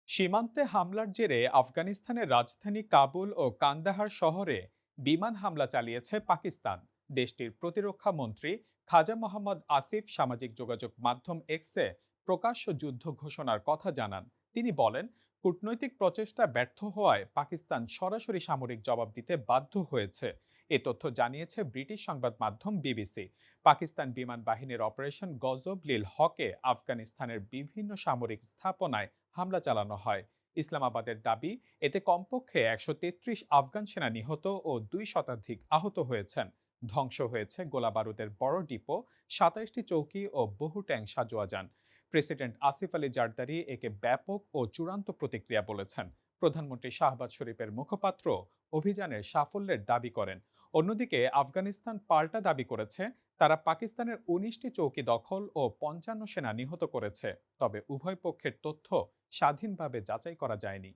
সীমান্তে হামলার জেরে আফগানিস্তানের রাজধানী কাবুল ও কান্দাহার শহরে বিমান হামলা চালিয়েছে পাকিস্তান। দেশটির প্রতিরক্ষা মন্ত্রী খাজা মোহাম্মদ আসিফ সামাজিক যোগাযোগ মাধ্যম এক্সে প্রকাশ্য যুদ্ধ ঘোষণার কথা জানান। তিনি বলেন, কূটনৈতিক প্রচেষ্টা ব্যর্থ হওয়ায় পাকিস্তান সরাসরি সামরিক জবাব দিতে বাধ্য হয়েছে। এ তথ্য জানিয়েছে ব্রিটিশ সংবাদ মাধ্যম বিবিসি। পাকিস্তান বিমান বাহিনীর অপারেশন গজব লিল হকে আফগানিস্তানের বিভিন্ন সামরিক স্থাপনায় হামলা চালানো হয়। ইসলামাবাদের দাবি, এতে কমপক্ষে ১৩৩ আফগান সেনা নিহত ও ২ শতাধিক আহত হয়েছেন। ধ্বংস হয়েছে গোলাবারুদের বড় ডিপো, ২৭টি চৌকি ও বহু ট্যাঙ্ক সাজোয়া যান। প্রেসিডেন্ট আসিফ আলী জারদারি একে ব্যাপক ও চূড়ান্ত প্রতিক্রিয়া বলেছেন। প্রধানমন্ত্রী শাহবাজ শরীফের মুখপাত্র অভিযানের সাফল্যের দাবি করেন। অন্যদিকে আফগানিস্তান পাল্টা দাবি করেছে, তারা পাকিস্তানের ১৯টি চৌকি দখল ও ৫৫ সেনা নিহত করেছে। তবে উভয় পক্ষের তথ্য স্বাধীনভাবে যাচাই করা যায়নি।